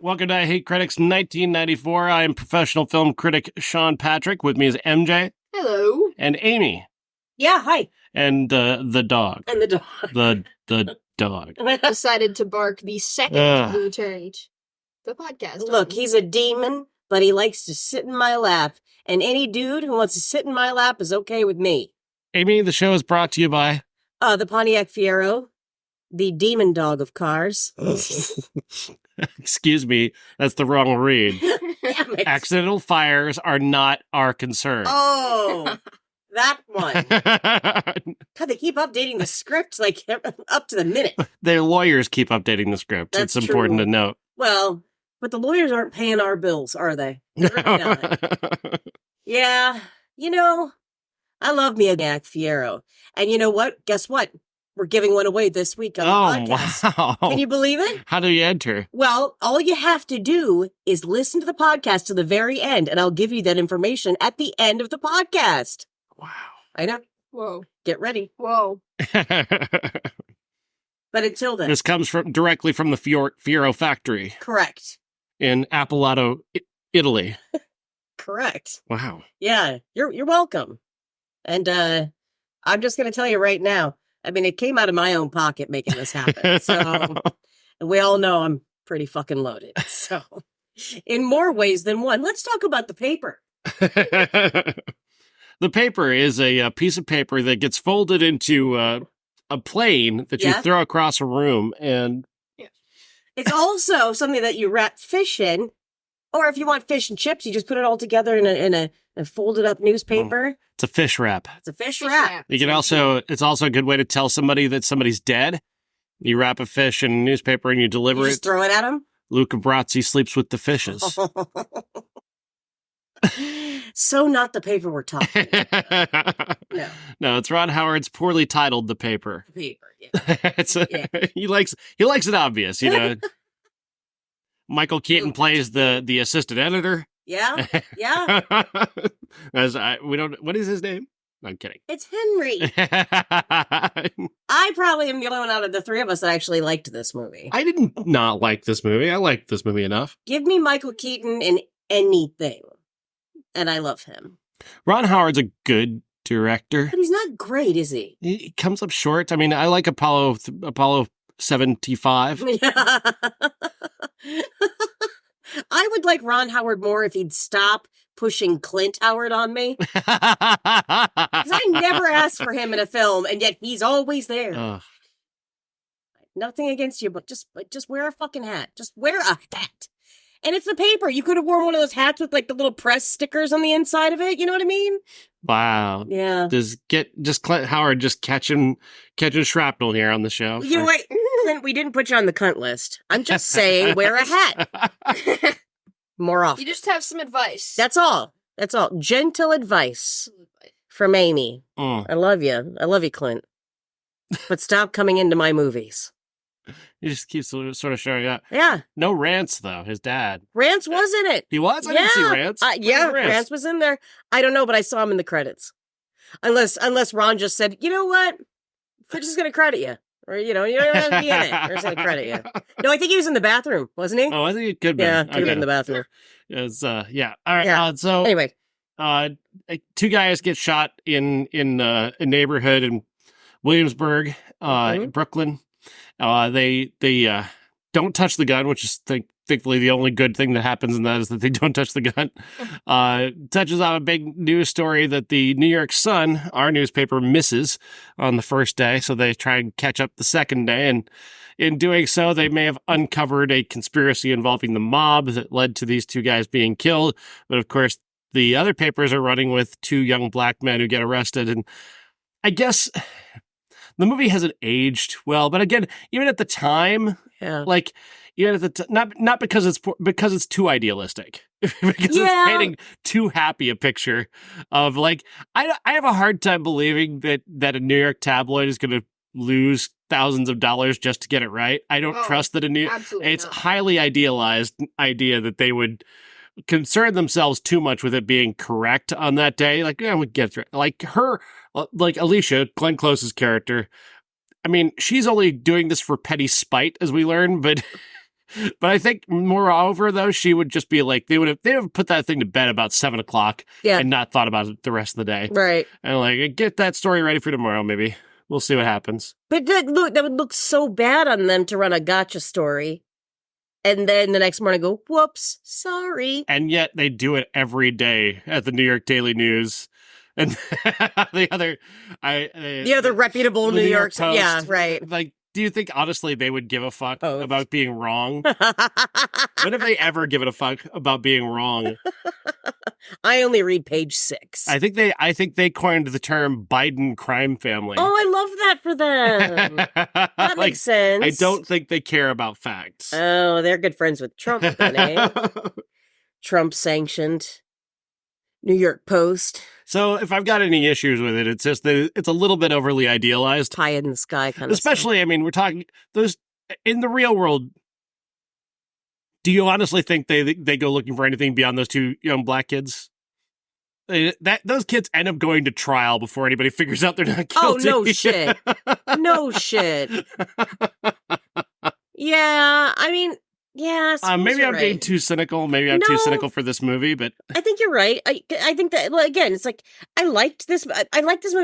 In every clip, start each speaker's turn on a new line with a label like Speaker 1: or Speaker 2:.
Speaker 1: Welcome to I Hate Critics 1994. I am professional film critic Sean Patrick. With me is MJ.
Speaker 2: Hello.
Speaker 1: And Amy.
Speaker 2: Yeah, hi.
Speaker 1: And the dog.
Speaker 2: And the dog.
Speaker 1: The dog.
Speaker 2: Decided to bark the second we returned the podcast.
Speaker 3: Look, he's a demon, but he likes to sit in my lap. And any dude who wants to sit in my lap is okay with me.
Speaker 1: Amy, the show is brought to you by...
Speaker 3: The Pontiac Fiero, the demon dog of cars.
Speaker 1: Excuse me, that's the wrong read.
Speaker 3: Damn it.
Speaker 1: Accidental fires are not our concern.
Speaker 3: Oh, that one. God, they keep updating the script like up to the minute.
Speaker 1: Their lawyers keep updating the script.
Speaker 3: That's
Speaker 1: it's important
Speaker 3: true.
Speaker 1: to note.
Speaker 3: Well, but the lawyers aren't paying our bills, are they? They're really not. Yeah, I love me a Pontiac Fiero. And you know what? Guess what? We're giving one away this week on the podcast.
Speaker 1: Wow.
Speaker 3: Can you believe it?
Speaker 1: How do you enter?
Speaker 3: Well, all you have to do is listen to the podcast to the very end, and I'll give you that information at the end of the podcast.
Speaker 1: Wow.
Speaker 3: I know.
Speaker 2: Whoa.
Speaker 3: Get ready.
Speaker 2: Whoa.
Speaker 3: But until then.
Speaker 1: This comes directly from the Fiero factory.
Speaker 3: Correct.
Speaker 1: In Appilato, Italy.
Speaker 3: Correct.
Speaker 1: Wow.
Speaker 3: Yeah, you're welcome. And I'm just going to tell you right now, I mean, it came out of my own pocket making this happen. So we all know I'm pretty fucking loaded. So in more ways than one, let's talk about the paper.
Speaker 1: The paper is a piece of paper that gets folded into a plane that you throw across a room. And
Speaker 3: it's also something that you wrap fish in. Or if you want fish and chips, you just put it all together in a folded up newspaper.
Speaker 1: It's a fish wrap.
Speaker 3: It's a fish wrap.
Speaker 1: You can it's also a good way to tell somebody that somebody's dead. You wrap a fish in a newspaper and you deliver it.
Speaker 3: Just throw it at them?
Speaker 1: Luca Brasi sleeps with the fishes.
Speaker 3: So not the paper we're talking about.
Speaker 1: No, it's Ron Howard's poorly titled The Paper.
Speaker 3: The paper, yeah.
Speaker 1: He likes it obvious, Michael Keaton plays the assistant editor.
Speaker 3: Yeah.
Speaker 1: What is his name? No, I'm kidding.
Speaker 3: It's Henry. I probably am the only one out of the three of us that actually liked this movie.
Speaker 1: I didn't not like this movie. I liked this movie enough.
Speaker 3: Give me Michael Keaton in anything, and I love him.
Speaker 1: Ron Howard's a good director.
Speaker 3: But he's not great, is he?
Speaker 1: He comes up short. I mean, I like Apollo 75.
Speaker 3: I would like Ron Howard more if he'd stop pushing Clint Howard on me. Because I never asked for him in a film, and yet he's always there. Nothing against you, but just wear a fucking hat. Just wear a hat. And it's the paper. You could have worn one of those hats with like the little press stickers on the inside of it. You know what I mean?
Speaker 1: Wow.
Speaker 3: Yeah.
Speaker 1: Clint Howard just catching shrapnel here on the show.
Speaker 3: You know what? Clint, we didn't put you on the cunt list. I'm just saying, wear a hat. More often.
Speaker 2: You just have some advice.
Speaker 3: That's all. Gentle advice from Amy. I love you. I love you, Clint. But stop coming into my movies.
Speaker 1: He just keeps sort of showing up.
Speaker 3: Yeah.
Speaker 1: No Rance, though, his dad.
Speaker 3: Rance was in it.
Speaker 1: He was? I didn't see Rance.
Speaker 3: Rance was in there. I don't know, but I saw him in the credits. Unless Ron just said, you know what? We're just going to credit you. Or, you don't have to be in it. We're just going to credit you. No, I think he was in the bathroom, wasn't he?
Speaker 1: Oh, I think it could be.
Speaker 3: Yeah, he was in the bathroom.
Speaker 1: Yeah. All right. So
Speaker 3: anyway.
Speaker 1: Two guys get shot in a neighborhood in Williamsburg, Brooklyn. They don't touch the gun, which is thankfully the only good thing that happens in that is that they don't touch the gun. Touches on a big news story that the New York Sun, our newspaper, misses on the first day. So they try and catch up the second day. And in doing so, they may have uncovered a conspiracy involving the mob that led to these two guys being killed. But of course, the other papers are running with two young black men who get arrested. And I guess the movie hasn't aged well, but again, even at the time, not because it's too idealistic, because it's painting too happy a picture of I have a hard time believing that a New York tabloid is going to lose thousands of dollars just to get it right. I don't trust that it's highly idealized idea that they would concern themselves too much with it being correct on that day. We get it. Alicia, Glen Close's character, I mean, she's only doing this for petty spite, as we learn, but But I think moreover, though, she would just be like, they would have put that thing to bed about 7 o'clock and not thought about it the rest of the day.
Speaker 3: Right.
Speaker 1: And like, get that story ready for tomorrow, maybe. We'll see what happens.
Speaker 3: But that would look so bad on them to run a gotcha story. And then the next morning go, whoops, sorry.
Speaker 1: And yet they do it every day at the New York Daily News. And the other
Speaker 3: reputable New York
Speaker 1: Post.
Speaker 3: Yeah, right.
Speaker 1: Like, do you think, honestly, they would give a fuck about being wrong? When have they ever given a fuck about being wrong?
Speaker 3: I only read page 6.
Speaker 1: I think they coined the term Biden crime family.
Speaker 3: Oh, I love that for them. That makes sense.
Speaker 1: I don't think they care about facts.
Speaker 3: Oh, they're good friends with Trump, then, eh? Trump sanctioned New York Post.
Speaker 1: So if I've got any issues with it, it's just that it's a little bit overly idealized.
Speaker 3: Pie in the sky kind of
Speaker 1: Especially,
Speaker 3: stuff.
Speaker 1: I mean, we're talking those in the real world. Do you honestly think they go looking for anything beyond those 2 young black kids? Those kids end up going to trial before anybody figures out they're not guilty.
Speaker 3: Oh, no shit. No shit. Yeah, I mean, yeah.
Speaker 1: Maybe I'm being too cynical. Maybe I'm too cynical for this movie, but
Speaker 3: I think you're right. I think that, well, again, it's like I liked this movie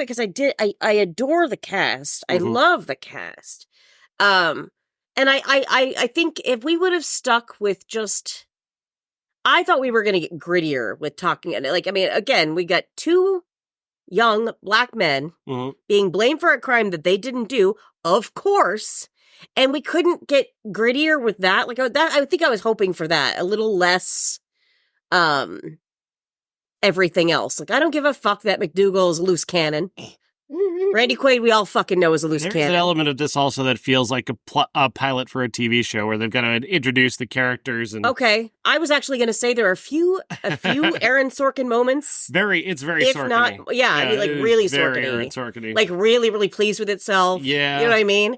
Speaker 3: because I adore the cast. I love the cast. And I think if we would have stuck with just, I thought we were going to get grittier with talking. Like, I mean, again, we got 2 young black men being blamed for a crime that they didn't do, of course. And we couldn't get grittier with that. Like that, I think I was hoping for that. A little less, everything else. Like, I don't give a fuck that McDougal's a loose cannon. Randy Quaid, we all fucking know is a loose cannon.
Speaker 1: There's an element of this also that feels like a pilot for a TV show where they've got to introduce the characters. And
Speaker 3: okay, I was actually going to say there are a few Aaron Sorkin moments.
Speaker 1: It's very
Speaker 3: if
Speaker 1: Sorkin-y.
Speaker 3: Not, yeah, I mean, like really Sorkin-y. Like really, really pleased with itself.
Speaker 1: Yeah,
Speaker 3: you know what I mean.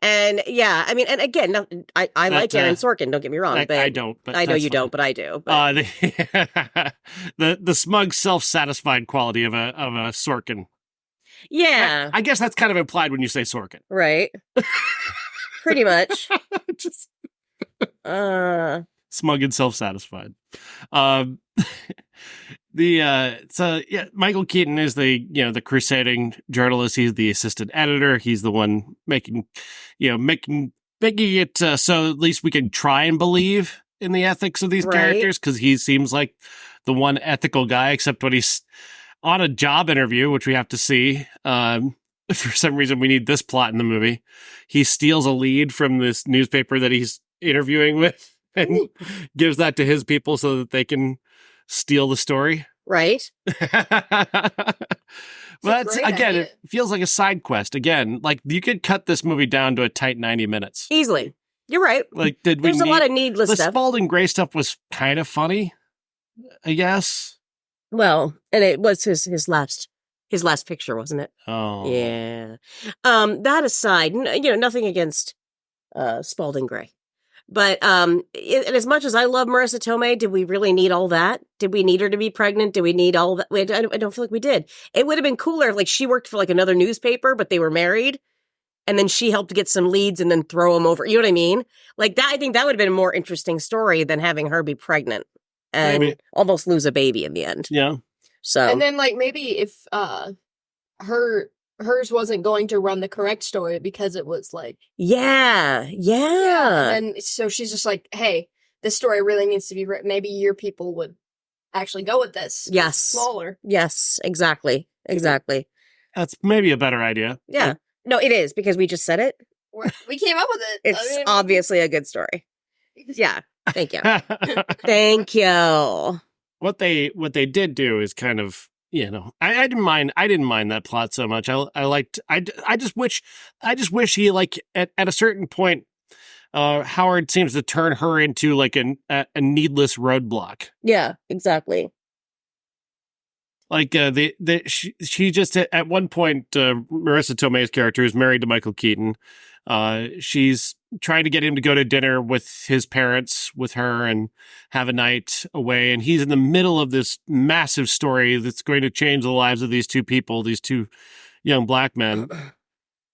Speaker 3: And yeah, I mean, and again, I like Aaron Sorkin. Don't get me wrong, but
Speaker 1: I don't. But
Speaker 3: I know you
Speaker 1: fine.
Speaker 3: don't, but I do. But.
Speaker 1: The smug, self-satisfied quality of a Sorkin.
Speaker 3: Yeah.
Speaker 1: I guess that's kind of implied when you say Sorkin.
Speaker 3: Right. Pretty much.
Speaker 1: Just smug and self-satisfied. Michael Keaton is the crusading journalist. He's the assistant editor. He's the one making it so at least we can try and believe in the ethics of these characters, because he seems like the one ethical guy, except when he's on a job interview, which we have to see. For some reason, we need this plot in the movie. He steals a lead from this newspaper that he's interviewing with and gives that to his people so that they can steal the story.
Speaker 3: Right.
Speaker 1: Well, it feels like a side quest. Again, like you could cut this movie down to a tight 90 minutes.
Speaker 3: Easily. You're right.
Speaker 1: Like,
Speaker 3: There's a lot of needless stuff.
Speaker 1: The Spalding Gray stuff was kind of funny, I guess.
Speaker 3: Well, and it was his last picture, wasn't it?
Speaker 1: Oh,
Speaker 3: yeah. That aside, nothing against Spalding Gray, but and as much as I love Marisa Tomei, did we really need all that? Did we need her to be pregnant? Did we need all that? I don't feel like we did. It would have been cooler if, like, she worked for like another newspaper, but they were married, and then she helped get some leads and then throw them over. You know what I mean? Like that. I think that would have been a more interesting story than having her be pregnant and almost lose a baby in the end.
Speaker 1: Yeah.
Speaker 2: So, and then, like, maybe if hers wasn't going to run the correct story because it was like, yeah, and so she's just like, hey, this story really needs to be written. Maybe your people would actually go with this.
Speaker 3: Yes,
Speaker 2: it's smaller.
Speaker 3: Yes, exactly.
Speaker 1: That's maybe a better idea.
Speaker 3: Yeah, no, it is, because we just said it.
Speaker 2: We came up with it.
Speaker 3: It's obviously a good story. Yeah. Thank you. Thank you.
Speaker 1: What they did do is kind of, I didn't mind that plot so much. I just wish he, like, at a certain point, Howard seems to turn her into like a needless roadblock.
Speaker 3: Yeah, exactly.
Speaker 1: Like she just at one point, Marisa Tomei's character is married to Michael Keaton. She's trying to get him to go to dinner with his parents with her and have a night away. And he's in the middle of this massive story that's going to change the lives of these 2 people, these 2 young black men.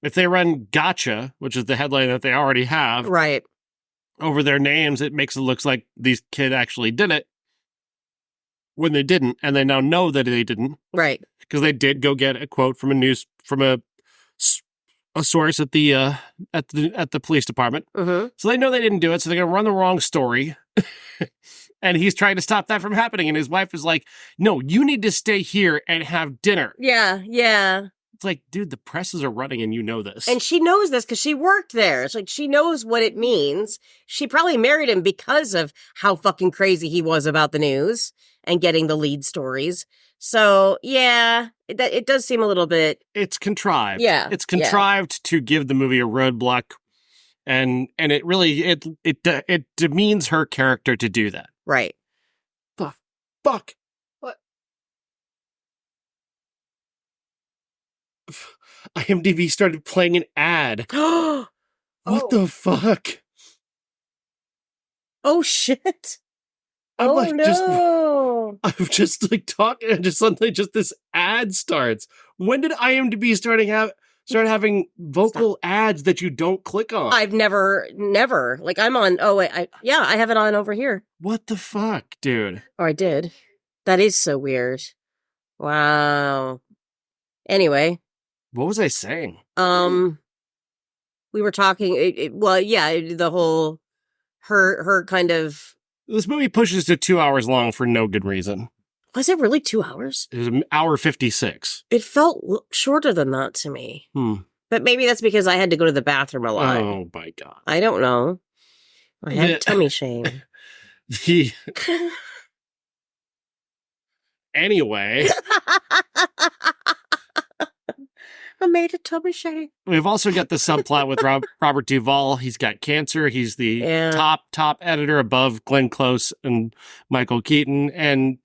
Speaker 1: If they run Gotcha, which is the headline that they already have,
Speaker 3: right?
Speaker 1: over their names, it makes it look like these kid actually did it when they didn't, and they now know that they didn't.
Speaker 3: Right.
Speaker 1: Because they did go get a quote from a source at the police department.
Speaker 3: Mm-hmm.
Speaker 1: So they know they didn't do it, so they're gonna run the wrong story. And he's trying to stop that from happening. And his wife is like, no, you need to stay here and have dinner.
Speaker 3: Yeah, yeah.
Speaker 1: It's like, dude, the presses are running and you know this.
Speaker 3: And she knows this because she worked there. It's like she knows what it means. She probably married him because of how fucking crazy he was about the news and getting the lead stories. So, yeah, it does seem a little bit...
Speaker 1: It's contrived.
Speaker 3: Yeah.
Speaker 1: It's contrived to give the movie a roadblock. And it really, it demeans her character to do that.
Speaker 3: Right.
Speaker 1: The fuck?
Speaker 2: What?
Speaker 1: IMDb started playing an ad. What the fuck?
Speaker 3: Oh, shit.
Speaker 1: I'm
Speaker 3: no.
Speaker 1: I'm just like talking, and just suddenly just this ad starts. When did IMDb start having vocal ads that you don't click on?
Speaker 3: I've never. Like, I'm on, I have it on over here.
Speaker 1: What the fuck, dude?
Speaker 3: Oh, I did. That is so weird. Wow. Anyway.
Speaker 1: What was I saying?
Speaker 3: We were talking, the whole, her kind of...
Speaker 1: This movie pushes to 2 hours long for no good reason.
Speaker 3: Was it really 2 hours?
Speaker 1: It was an hour 56.
Speaker 3: It felt shorter than that to me. But maybe that's because I had to go to the bathroom a lot.
Speaker 1: Oh, my God.
Speaker 3: I don't know. I had tummy shame.
Speaker 1: Anyway...
Speaker 3: I made a tummy shame.
Speaker 1: We've also got the subplot with Robert Duvall. He's got cancer. He's the top editor above Glen Close and Michael Keaton. And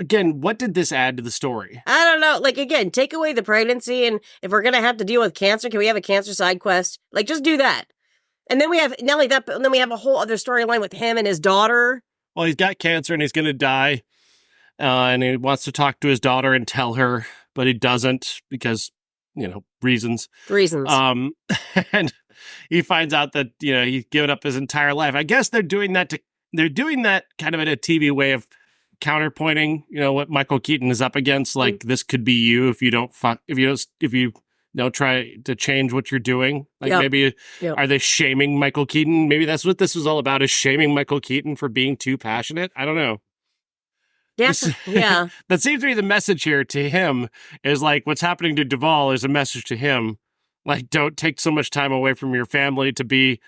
Speaker 1: again, what did this add to the story?
Speaker 3: I don't know. Like, again, take away the pregnancy, and if we're going to have to deal with cancer, can we have a cancer side quest? Like, just do that. And then we have, not only that, but then we have a whole other storyline with him and his daughter.
Speaker 1: Well, he's got cancer and he's going to die. And he wants to talk to his daughter and tell her, but he doesn't because... reasons. And he finds out that, he's given up his entire life. I guess they're doing that kind of in a TV way of counterpointing, what Michael Keaton is up against. Like, this could be you if you don't try to change what you're doing. Like, maybe are they shaming Michael Keaton? Maybe that's what this was all about, is shaming Michael Keaton for being too passionate. I don't know.
Speaker 3: Yeah.
Speaker 1: That seems to be the message here to him, is like what's happening to Duvall is a message to him. Like, don't take so much time away from your family to be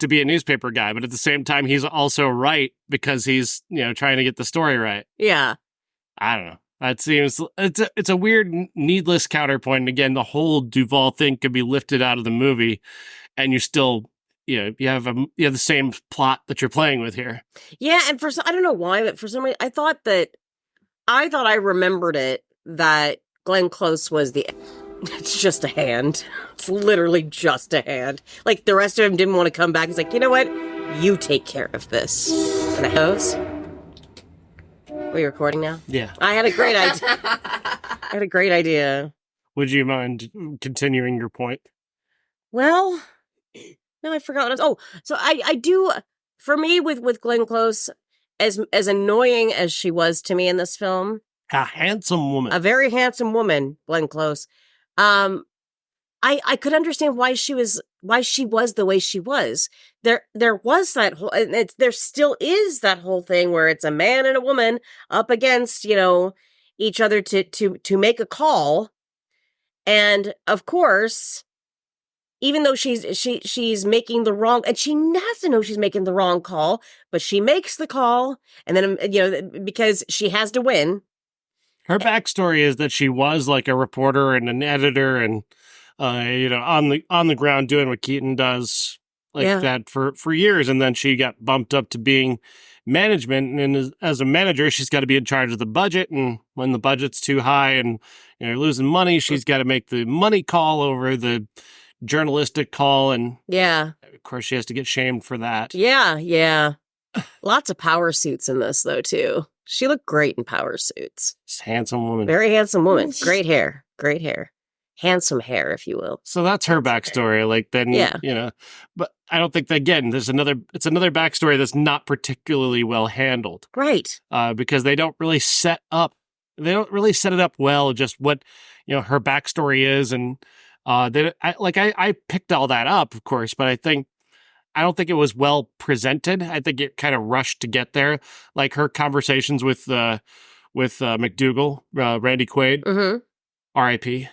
Speaker 1: a newspaper guy. But at the same time, he's also right because he's, trying to get the story right.
Speaker 3: Yeah.
Speaker 1: I don't know. That seems, it's a weird, needless counterpoint. And again, the whole Duvall thing could be lifted out of the movie and you still, you have the same plot that you're playing with here. Yeah,
Speaker 3: and I don't know why, but for some reason, I thought I remembered it that Glen Close was it's just a hand. It's literally just a hand. Like, the rest of him didn't want to come back. He's like, you know what? You take care of this. And I goes, are you recording now?
Speaker 1: Yeah.
Speaker 3: I had a great idea.
Speaker 1: Would you mind continuing your point?
Speaker 3: Well... No, I forgot what I was... Oh, so I do... For me, with Glen Close, as annoying as she was to me in this film...
Speaker 1: A handsome woman.
Speaker 3: A very handsome woman, Glen Close. I could understand why she was the way she was. There was that whole... There still is that whole thing where it's a man and a woman up against, each other to make a call. And, of course... Even though she's making the wrong, and she has to know she's making the wrong call, but she makes the call, and then, because she has to win.
Speaker 1: Her backstory is that she was like a reporter and an editor and, on the ground doing what Keaton does that for years. And then she got bumped up to being management. And as a manager, she's got to be in charge of the budget. And when the budget's too high and you're losing money, she's got to make the money call over the journalistic call, and of course she has to get shamed for that.
Speaker 3: Yeah. Lots of power suits in this though too. She looked great in power suits.
Speaker 1: Handsome woman.
Speaker 3: Very handsome woman. Great hair. handsome hair, if you will.
Speaker 1: So that's her backstory. Like then, but I don't think that, again, it's another backstory that's not particularly well handled.
Speaker 3: Right.
Speaker 1: Because they don't really set it up well, just what, her backstory is. And I picked all that up, of course, but I don't think it was well presented. I think it kind of rushed to get there. Like her conversations with McDougal, Randy Quaid, R.I.P.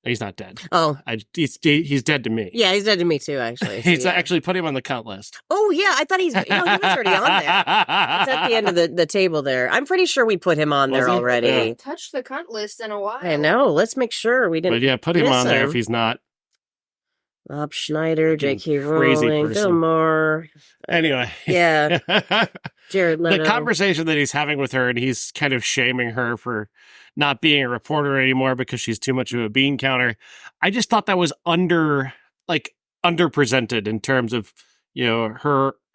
Speaker 1: He's not dead.
Speaker 3: Oh,
Speaker 1: he's dead to me.
Speaker 3: Yeah, he's dead to me too. Actually,
Speaker 1: he's actually put him on the cut list.
Speaker 3: Oh yeah, I thought he was already on there. It's at the end of the table there. I'm pretty sure we put him on there already.
Speaker 2: I haven't touched the cunt list in a while.
Speaker 3: I know. Let's make sure we didn't.
Speaker 1: But yeah, put him on there if he's not.
Speaker 3: Rob Schneider, J.K. Rowling, Bill Maher.
Speaker 1: Anyway.
Speaker 3: Yeah. Jared Leto.
Speaker 1: The conversation that he's having with her, and he's kind of shaming her for not being a reporter anymore because she's too much of a bean counter. I just thought that was underpresented in terms of,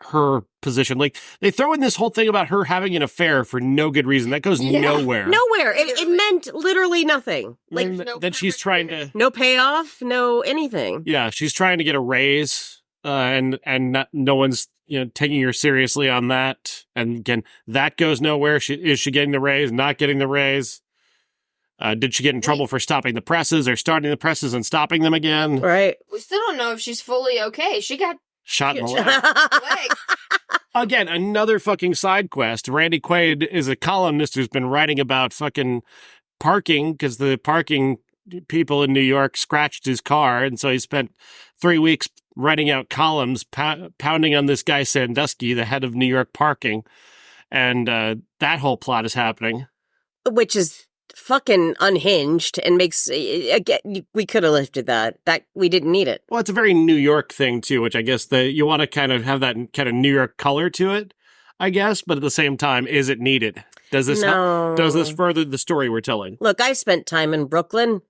Speaker 1: her position. Like, they throw in this whole thing about her having an affair for no good reason. That goes nowhere.
Speaker 3: Nowhere. It meant literally nothing.
Speaker 1: Like, then she's trying to...
Speaker 3: No payoff, no anything.
Speaker 1: Yeah, she's trying to get a raise, and no one's, taking her seriously on that. And again, that goes nowhere. Is she getting the raise, not getting the raise? Did she get in trouble for stopping the presses or starting the presses and stopping them again?
Speaker 3: Right.
Speaker 2: We still don't know if she's fully okay. She got...
Speaker 1: shot in the leg. Again, another fucking side quest. Randy Quaid is a columnist who's been writing about fucking parking because the parking people in New York scratched his car. And so he spent 3 weeks writing out columns, pounding on this guy Sandusky, the head of New York parking. And that whole plot is happening.
Speaker 3: Which is fucking unhinged and makes, again, we could have lifted that we didn't need it.
Speaker 1: Well, it's a very New York thing too, which I guess you want to kind of have that kind of New York color to it, I guess, but at the same time, is it needed? Does this further the story we're telling?
Speaker 3: Look, I spent time in Brooklyn.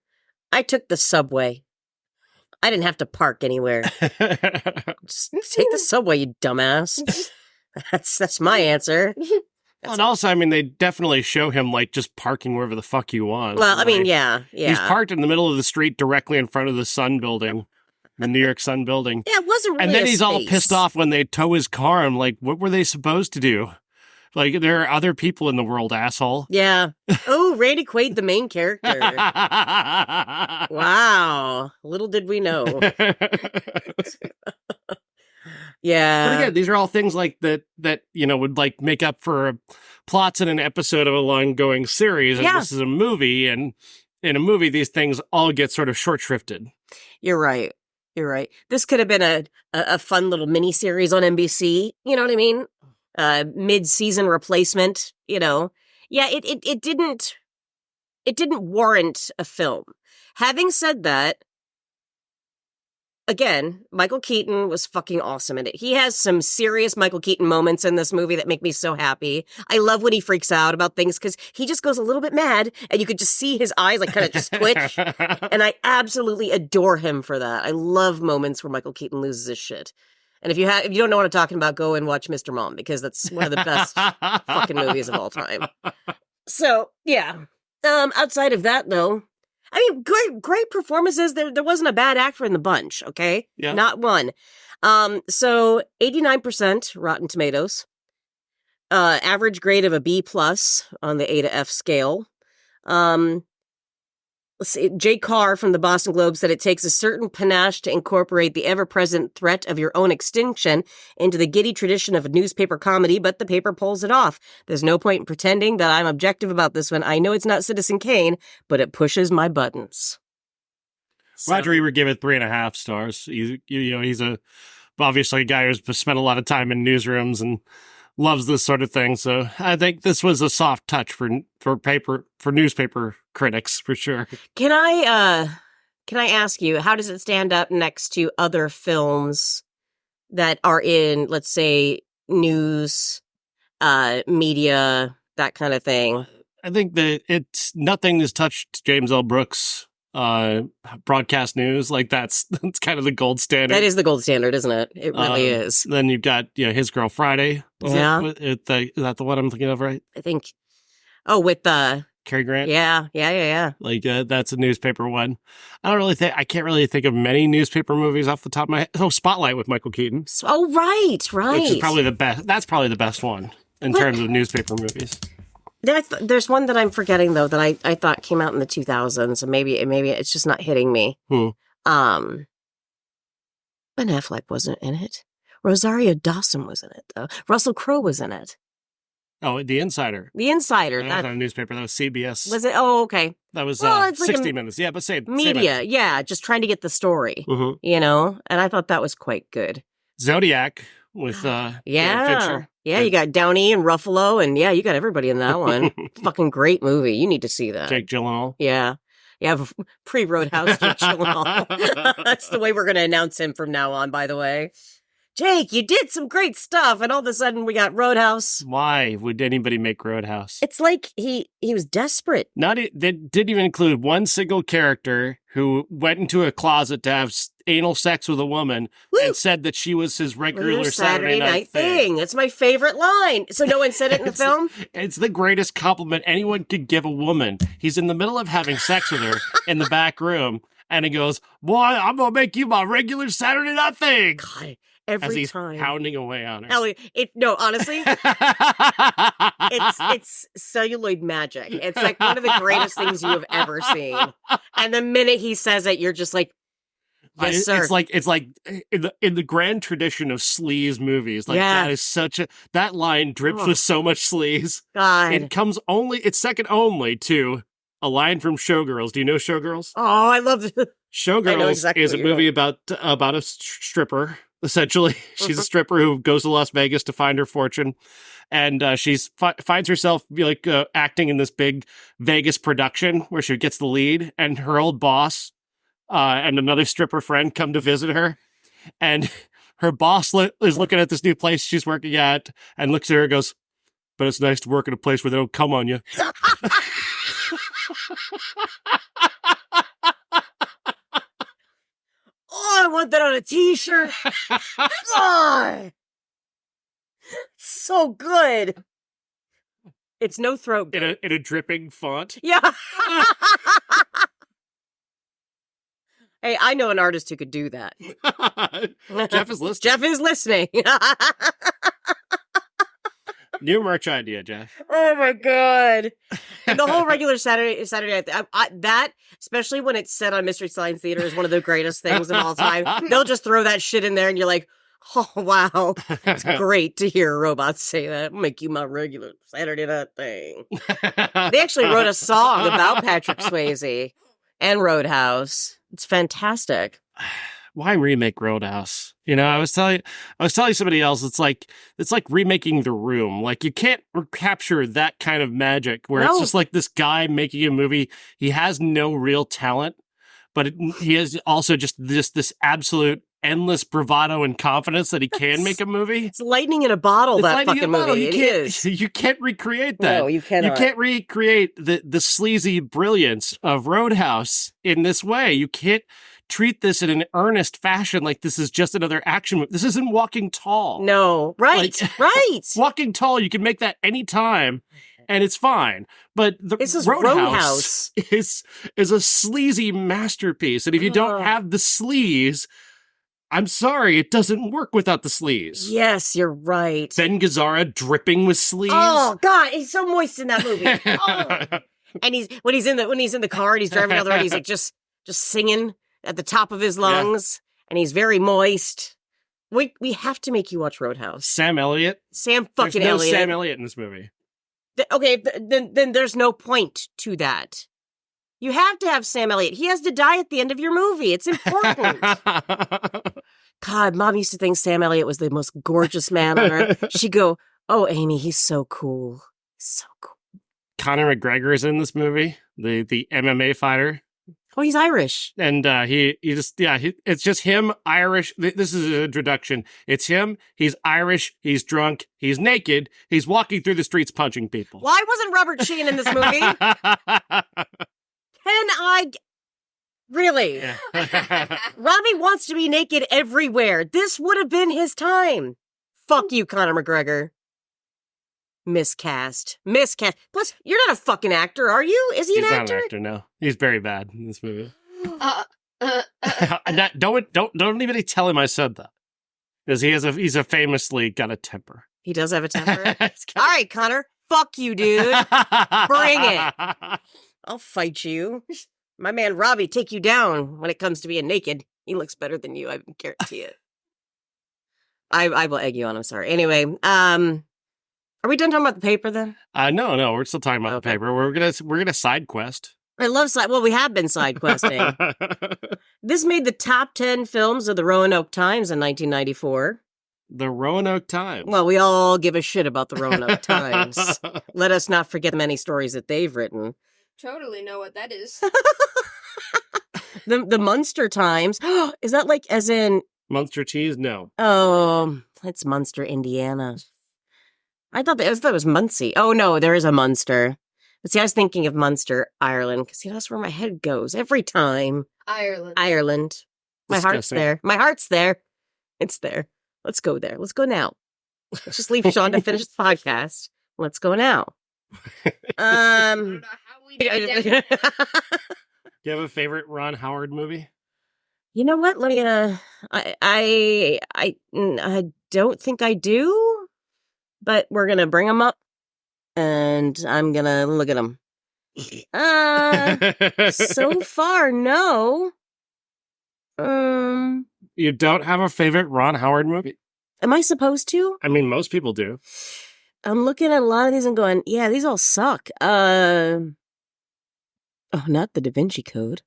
Speaker 3: I took the subway. I didn't have to park anywhere. Just take the subway, you dumbass. That's my answer.
Speaker 1: And also, I mean, they definitely show him, like, just parking wherever the fuck he wants.
Speaker 3: Well, I mean, yeah.
Speaker 1: He's parked in the middle of the street directly in front of the Sun building, the New York Sun building.
Speaker 3: Yeah, it wasn't really
Speaker 1: And then he's
Speaker 3: space.
Speaker 1: all pissed off when they tow his car. I'm like, what were they supposed to do? Like, there are other people in the world, asshole.
Speaker 3: Yeah. Oh, Randy Quaid, the main character. Wow. Little did we know. Yeah.
Speaker 1: But again, these are all things like that would like make up for plots in an episode of a long-going series. And this is a movie, and in a movie, these things all get sort of short-shrifted. You're
Speaker 3: right. This could have been a fun little mini-series on NBC. You know what I mean? Mid-season replacement, Yeah, it didn't warrant a film. Having said that, again, Michael Keaton was fucking awesome in it. He has some serious Michael Keaton moments in this movie that make me so happy. I love when he freaks out about things because he just goes a little bit mad and you could just see his eyes like kind of just twitch. And I absolutely adore him for that. I love moments where Michael Keaton loses his shit. And if you don't know what I'm talking about, go and watch Mr. Mom because that's one of the best fucking movies of all time. So, yeah. Outside of that, though, I mean, great performances. There wasn't a bad actor in the bunch, okay?
Speaker 1: Yeah.
Speaker 3: Not one. So 89% Rotten Tomatoes. Average grade of a B+ on the A to F scale. Let's see, Jay Carr from the Boston Globe said it takes a certain panache to incorporate the ever-present threat of your own extinction into the giddy tradition of a newspaper comedy, but the paper pulls it off. There's no point in pretending that I'm objective about this one. I know it's not Citizen Kane, but it pushes my buttons.
Speaker 1: Roger Ebert gave it 3.5 stars. He's obviously a guy who's spent a lot of time in newsrooms and loves this sort of thing. So I think this was a soft touch for newspaper critics for sure.
Speaker 3: Can I ask you, how does it stand up next to other films that are in, let's say, news, media, that kind of thing?
Speaker 1: I think that nothing has touched James L. Brooks' broadcast news. Like that's kind of the gold standard.
Speaker 3: That is the gold standard, isn't it? It really is.
Speaker 1: Then you've got His Girl Friday. Is that the one I'm thinking of, right?
Speaker 3: I think. Oh, with
Speaker 1: Cary Grant.
Speaker 3: Yeah.
Speaker 1: Like that's a newspaper one. I can't really think of many newspaper movies off the top of my head. Oh, Spotlight with Michael Keaton.
Speaker 3: Oh, right.
Speaker 1: Which is probably the best. That's probably the best one in terms of newspaper movies.
Speaker 3: There's one that I'm forgetting though that I thought came out in the 2000s, and maybe it's just not hitting me. Ben Affleck wasn't in it. Rosario Dawson was in it though. Russell Crowe was in it.
Speaker 1: Oh, The Insider.
Speaker 3: The Insider.
Speaker 1: That was not a newspaper. That was CBS.
Speaker 3: Was it? Oh, okay.
Speaker 1: That was
Speaker 3: it's
Speaker 1: 60 Minutes. Yeah, but same
Speaker 3: media. Yeah, just trying to get the story. You know, and I thought that was quite good.
Speaker 1: Zodiac with Fincher.
Speaker 3: Yeah, you got Downey and Ruffalo, and you got everybody in that one. Fucking great movie. You need to see that.
Speaker 1: Jake Gyllenhaal.
Speaker 3: Yeah. Yeah, pre-Roadhouse Jake Gyllenhaal. That's the way we're going to announce him from now on, by the way. Jake, you did some great stuff, and all of a sudden we got Roadhouse.
Speaker 1: Why would anybody make Roadhouse?
Speaker 3: It's like he was desperate.
Speaker 1: They didn't even include one single character who went into a closet to have anal sex with a woman and said that she was his regular Saturday night thing.
Speaker 3: That's my favorite line. So no one said it in the film?
Speaker 1: It's the greatest compliment anyone could give a woman. He's in the middle of having sex with her in the back room, and he goes, "Boy, I'm going to make you my regular Saturday night thing."
Speaker 3: God.
Speaker 1: As he's pounding away on her.
Speaker 3: Honestly, it's celluloid magic. It's like one of the greatest things you have ever seen. And the minute he says it, you're just like, yes, sir.
Speaker 1: It's like in the grand tradition of sleaze movies. Like that is that line drips with so much sleaze.
Speaker 3: God,
Speaker 1: it's second only to a line from Showgirls. Do you know Showgirls?
Speaker 3: Oh, I love it.
Speaker 1: Showgirls is a movie about a stripper. Essentially, she's a stripper who goes to Las Vegas to find her fortune, and she's finds herself acting in this big Vegas production where she gets the lead, and her old boss and another stripper friend come to visit her, and her boss is looking at this new place she's working at and looks at her and goes, "But it's nice to work at a place where they don't come on you."
Speaker 3: Oh, I want that on a t-shirt. Oh, so good. It's no throat.
Speaker 1: In a dripping font.
Speaker 3: Yeah. Hey, I know an artist who could do that.
Speaker 1: Jeff is listening.
Speaker 3: Jeff is listening.
Speaker 1: New merch idea, Jeff.
Speaker 3: Oh my God. And the whole regular Saturday that, especially when it's set on Mystery Science Theater, is one of the greatest things of all time. They'll just throw that shit in there and you're like, oh, wow. It's great to hear robots say that. Make you my regular Saturday night thing. They actually wrote a song about Patrick Swayze and Roadhouse. It's fantastic.
Speaker 1: Why remake Roadhouse? I was telling somebody else, it's like remaking The Room. Like, you can't recapture that kind of magic where it's just like this guy making a movie. He has no real talent, but he has also just this absolute endless bravado and confidence that he can make a movie.
Speaker 3: It's lightning in a bottle, that fucking movie.
Speaker 1: You can't recreate that.
Speaker 3: No, you cannot.
Speaker 1: You can't recreate the sleazy brilliance of Roadhouse in this way. You can't treat this in an earnest fashion like this is just another action movie. This isn't Walking Tall.
Speaker 3: No, right, right.
Speaker 1: Walking Tall, you can make that anytime, and it's fine. But
Speaker 3: this is
Speaker 1: Roadhouse is a sleazy masterpiece, and if you don't have the sleaze, I'm sorry, it doesn't work without the sleaze.
Speaker 3: Yes, you're right.
Speaker 1: Ben Gazzara dripping with sleaze.
Speaker 3: Oh God, he's so moist in that movie. Oh. And when he's in the car and he's driving down the road, he's like just singing at the top of his lungs, and he's very moist. We have to make you watch Roadhouse.
Speaker 1: Sam Elliott.
Speaker 3: Sam fucking
Speaker 1: There's no
Speaker 3: Elliott.
Speaker 1: Sam Elliott in this movie.
Speaker 3: Okay, then there's no point to that. You have to have Sam Elliott. He has to die at the end of your movie. It's important. God, Mom used to think Sam Elliott was the most gorgeous man on earth. She'd go, "Oh, Amy, he's so cool. He's so cool."
Speaker 1: Conor McGregor is in this movie, the MMA fighter.
Speaker 3: Oh, he's Irish.
Speaker 1: And it's just him, Irish. This is an introduction. It's him. He's Irish. He's drunk. He's naked. He's walking through the streets punching people.
Speaker 3: Why wasn't Robert Sheen in this movie? Really? Robbie wants to be naked everywhere. This would have been his time. Fuck you, Conor McGregor. Miscast. Plus, you're not a fucking actor, are you? Is he
Speaker 1: He's
Speaker 3: an
Speaker 1: not
Speaker 3: actor?
Speaker 1: an actor, no. He's very bad in this movie. Don't anybody tell him I said that. Because he's a famously got a temper.
Speaker 3: He does have a temper. All right, Connor. Fuck you, dude. Bring it. I'll fight you. My man Robbie take you down when it comes to being naked. He looks better than you, I guarantee it. I will egg you on, I'm sorry. Anyway, are we done talking about the paper then?
Speaker 1: No, we're still talking about the paper. We're gonna side quest.
Speaker 3: I love well, we have been side questing. This made the top 10 films of the Roanoke Times in 1994.
Speaker 1: The Roanoke Times.
Speaker 3: Well, we all give a shit about the Roanoke Times. Let us not forget the many stories that they've written.
Speaker 2: Totally know what that is.
Speaker 3: The Munster Times. Is that like as in
Speaker 1: Munster cheese? No.
Speaker 3: Oh, it's Munster, Indiana. I thought it was Muncie. Oh, no, there is a Munster. But see, I was thinking of Munster, Ireland, because that's where my head goes every time. Ireland. My heart's there. My heart's there. It's there. Let's go there. Let's go now. Let's just leave Sean to finish the podcast. Let's go now.
Speaker 1: Do you have a favorite Ron Howard movie?
Speaker 3: You know what? Let me. I don't think I do, but we're gonna bring them up, and I'm gonna look at them. So far, no.
Speaker 1: You don't have a favorite Ron Howard movie?
Speaker 3: Am I supposed to?
Speaker 1: I mean, most people do.
Speaker 3: I'm looking at a lot of these and going, yeah, these all suck. Oh, not the Da Vinci Code.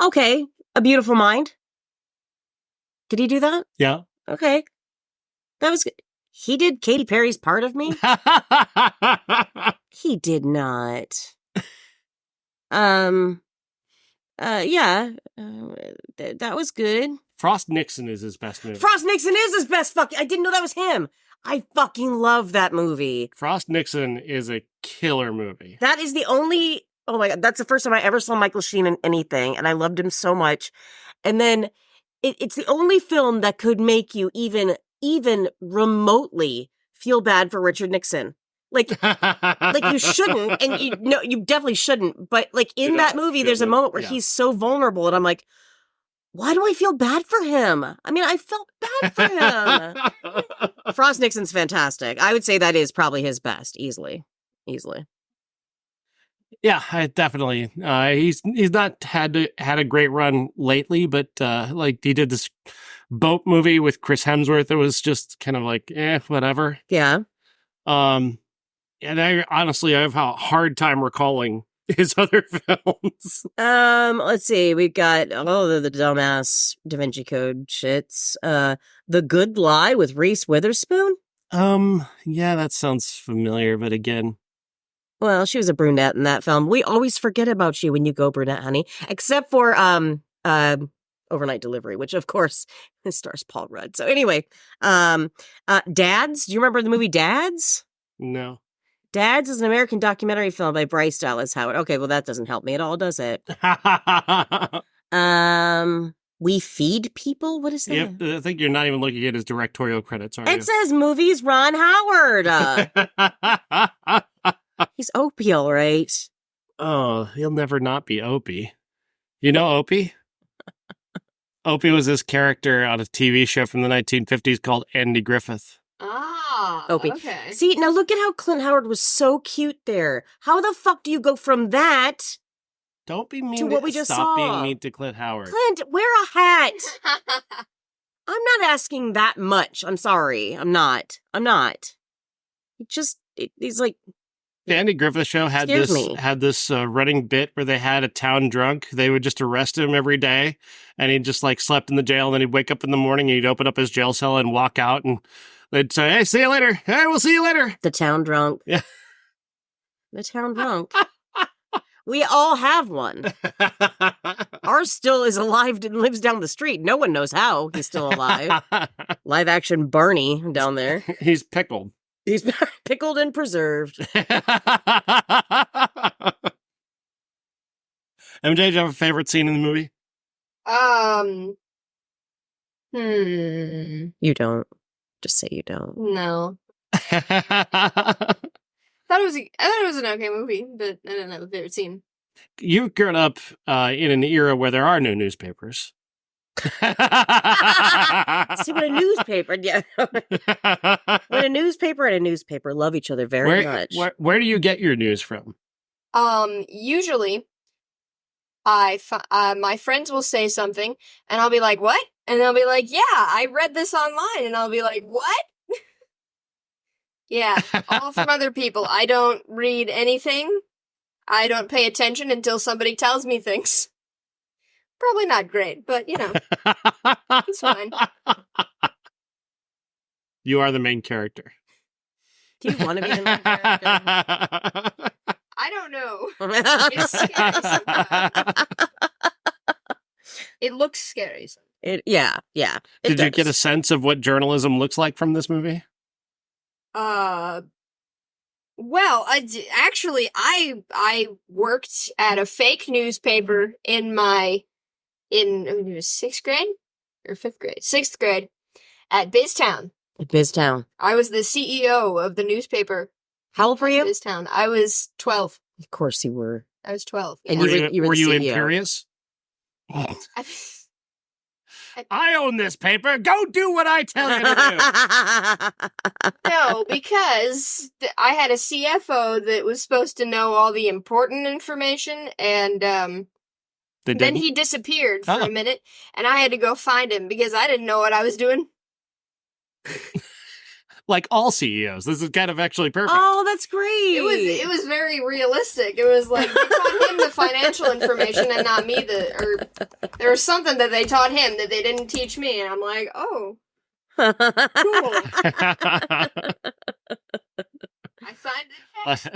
Speaker 3: Okay, A Beautiful Mind. Did he do that?
Speaker 1: Yeah.
Speaker 3: Okay. That was good. He did Katy Perry's Part of Me? He did not. Yeah. That was good.
Speaker 1: Frost Nixon is his best movie.
Speaker 3: Frost Nixon is his best I didn't know that was him. I fucking love that movie.
Speaker 1: Frost Nixon is a killer movie.
Speaker 3: That is the only... Oh my God, that's the first time I ever saw Michael Sheen in anything, and I loved him so much. And then it's the only film that could make you even remotely feel bad for Richard Nixon. Like you shouldn't, and you definitely shouldn't. But like in that movie, there's a moment where he's so vulnerable, and I'm like, why do I feel bad for him? I mean, I felt bad for him. Frost Nixon's fantastic. I would say that is probably his best, easily.
Speaker 1: Yeah, I definitely. He's not had a great run lately, but like he did this boat movie with Chris Hemsworth. It was just kind of like, whatever.
Speaker 3: Yeah.
Speaker 1: And I honestly have a hard time recalling his other films.
Speaker 3: Let's see. We've got the dumbass Da Vinci Code shits. The Good Lie with Reese Witherspoon.
Speaker 1: Yeah, that sounds familiar, but again.
Speaker 3: Well, she was a brunette in that film. We always forget about you when you go brunette, honey. Except for Overnight Delivery, which of course stars Paul Rudd. So anyway, Dads. Do you remember the movie Dads?
Speaker 1: No.
Speaker 3: Dads is an American documentary film by Bryce Dallas Howard. Okay, well that doesn't help me at all, does it? We Feed People? What is that?
Speaker 1: Yep, I think you're not even looking at his directorial credits, are you?
Speaker 3: It says movies Ron Howard. He's Opie, all right.
Speaker 1: Oh, he'll never not be Opie. You know Opie? Opie was this character on a TV show from the 1950s called Andy Griffith.
Speaker 2: Ah,
Speaker 3: Opie.
Speaker 2: Okay.
Speaker 3: See, now look at how Clint Howard was so cute there. How the fuck do you go from that
Speaker 1: Don't be mean
Speaker 3: to what we just
Speaker 1: stop
Speaker 3: saw?
Speaker 1: being mean to Clint Howard.
Speaker 3: Clint, wear a hat. I'm not asking that much. I'm sorry. I'm not. He's like...
Speaker 1: The Andy Griffith Show had this running bit where they had a town drunk. They would just arrest him every day, and he just like slept in the jail. And then he'd wake up in the morning, and he'd open up his jail cell and walk out, and they'd say, "Hey, see you later. Hey, we'll see you later."
Speaker 3: The town drunk.
Speaker 1: Yeah,
Speaker 3: the town drunk. We all have one. Ours still is alive and lives down the street. No one knows how he's still alive. Live action Barney down there.
Speaker 1: He's pickled.
Speaker 3: He's pickled and preserved.
Speaker 1: MJ, do you have a favorite scene in the movie?
Speaker 3: You don't. Just say you don't.
Speaker 2: No. I thought it was an okay movie, but I don't have a favorite scene.
Speaker 1: You've grown up in an era where there are no newspapers.
Speaker 3: See, when a newspaper, when a newspaper and a newspaper love each other very much.
Speaker 1: Where do you get your news from?
Speaker 2: Usually, my friends will say something, and I'll be like, "What?" And they'll be like, "Yeah, I read this online," and I'll be like, "What?" Yeah, all from other people. I don't read anything. I don't pay attention until somebody tells me things. Probably not great, but, it's fine.
Speaker 1: You are the main character.
Speaker 3: Do you want to be the main character?
Speaker 2: I don't know. It's scary sometimes. It looks scary sometimes.
Speaker 3: Yeah.
Speaker 1: Did you get a sense of what journalism looks like from this movie?
Speaker 2: Well, I worked at a fake newspaper in sixth grade or fifth grade, sixth grade at Biztown.
Speaker 3: At Biztown.
Speaker 2: I was the CEO of the newspaper.
Speaker 3: How old were you?
Speaker 2: Biztown. I was 12.
Speaker 3: Of course you were.
Speaker 2: I was 12.
Speaker 3: And
Speaker 2: yeah.
Speaker 1: Were you
Speaker 3: CEO.
Speaker 1: imperious? I own this paper. Go do what I tell you to do.
Speaker 2: No, because I had a CFO that was supposed to know all the important information, and then he disappeared for a minute, and I had to go find him because I didn't know what I was doing.
Speaker 1: Like all CEOs, this is kind of actually perfect.
Speaker 3: Oh, that's great.
Speaker 2: It was very realistic. It was like they taught him the financial information and not me. Or there was something that they taught him that they didn't teach me, and I'm like, oh, cool. I signed the check.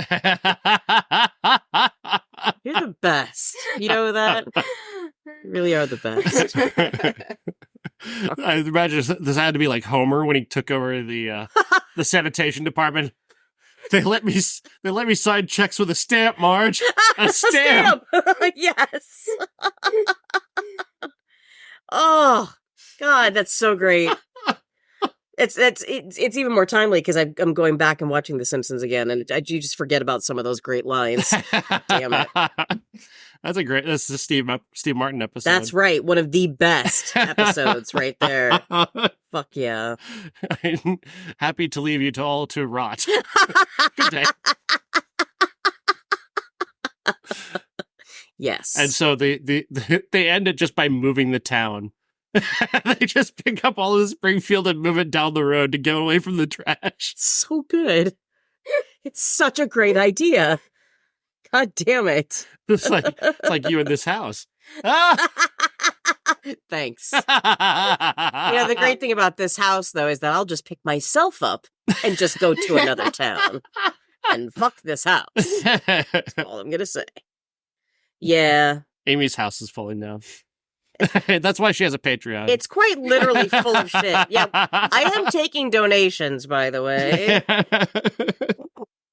Speaker 3: You're the best. You know that? You really are the best.
Speaker 1: I imagine this had to be like Homer when he took over the sanitation department. They let me sign checks with a stamp, Marge. A stamp.
Speaker 3: Yes. Oh God, that's so great. It's even more timely because I'm going back and watching The Simpsons again, and you just forget about some of those great lines. Damn it.
Speaker 1: That's a Steve Martin episode.
Speaker 3: That's right. One of the best episodes right there. Fuck yeah.
Speaker 1: I'm happy to leave you all to rot. Good day.
Speaker 3: Yes.
Speaker 1: And so they end it just by moving the town. They just pick up all of Springfield and move it down the road to get away from the trash.
Speaker 3: So good. It's such a great idea. God damn it.
Speaker 1: It's like you in this house.
Speaker 3: Thanks. The great thing about this house, though, is that I'll just pick myself up and just go to another town. And fuck this house. That's all I'm going to say. Yeah.
Speaker 1: Amy's house is falling down. That's why she has a Patreon.
Speaker 3: It's quite literally full of shit. Yeah, I am taking donations, by the way.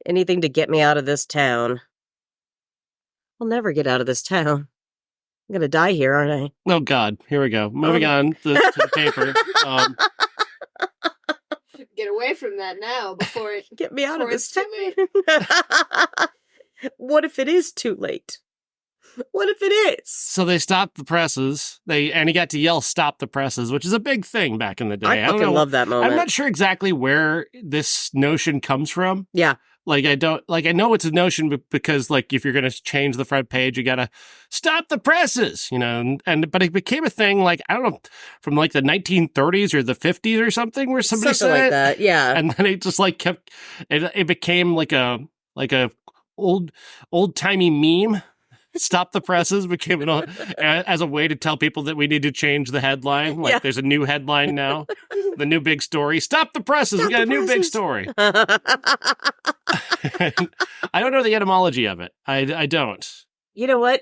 Speaker 3: Anything to get me out of this town. I'll never get out of this town. I'm going to die here, aren't I?
Speaker 1: Oh, God. Here we go. Moving on to the paper.
Speaker 2: Get away from that now before it...
Speaker 3: Get me out of this town. What if it is too late? What if it is?
Speaker 1: So they stopped the presses. And he got to yell, "Stop the presses," which is a big thing back in the day.
Speaker 3: I fucking love that moment.
Speaker 1: I'm not sure exactly where this notion comes from.
Speaker 3: Yeah.
Speaker 1: I know it's a notion because, if you're going to change the front page, you got to stop the presses, but it became a thing, I don't know, from the 1930s or the 50s or something where somebody said
Speaker 3: like
Speaker 1: it.
Speaker 3: That, yeah.
Speaker 1: And then it just kept, it became like a old-timey meme. Stop the presses became as a way to tell people that we need to change the headline. There's a new headline now. The new big story. Stop the presses. We got a new big story. I don't know the etymology of it. I don't.
Speaker 3: You know what?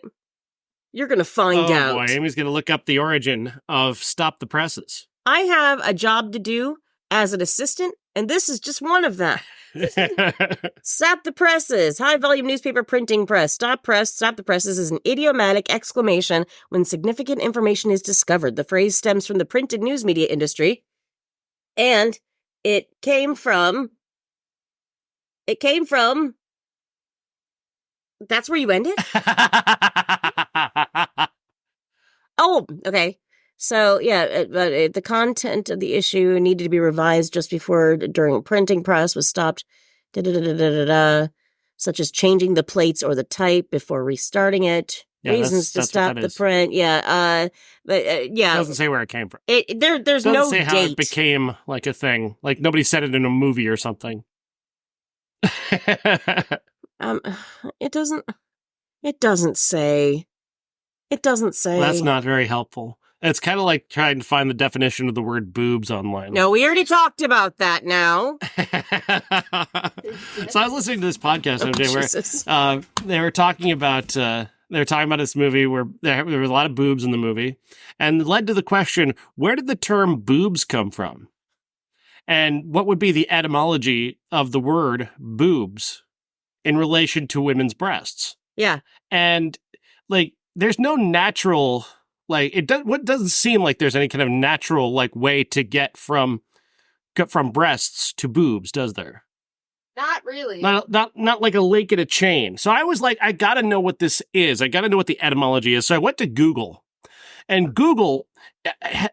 Speaker 3: You're going to find out.
Speaker 1: Oh, boy. Amy's going to look up the origin of Stop the Presses.
Speaker 3: I have a job to do as an assistant, and this is just one of them. Stop the presses. High volume newspaper printing press. Stop the presses is an idiomatic exclamation when significant information is discovered. The phrase stems from the print and news media industry, and it came from It came from... That's where you ended? Oh, okay. So, yeah, the content of the issue needed to be revised just before during printing press was stopped, such as changing the plates or the type before restarting it.
Speaker 1: Yeah,
Speaker 3: Reasons to stop the print. Yeah, but yeah.
Speaker 1: It doesn't say where it came from.
Speaker 3: There's
Speaker 1: no
Speaker 3: no
Speaker 1: say
Speaker 3: date.
Speaker 1: how it became like a thing. Like nobody said it in a movie or something.
Speaker 3: It doesn't say.
Speaker 1: Well, that's not very helpful. It's kind of like trying to find the definition of the word boobs online.
Speaker 3: No, we already talked about that now.
Speaker 1: So I was listening to this podcast the other day where they were talking about this movie where there were a lot of boobs in the movie, and it led to the question, where did the term boobs come from? And what would be the etymology of the word boobs in relation to women's breasts?
Speaker 3: Yeah.
Speaker 1: And like, there's no natural, like, doesn't seem like there's any kind of natural, like, way to get from breasts to boobs, does there?
Speaker 2: Not really.
Speaker 1: Not like a link in a chain. So I was like, I gotta know what this is. I gotta know what the etymology is. So I went to Google, and Google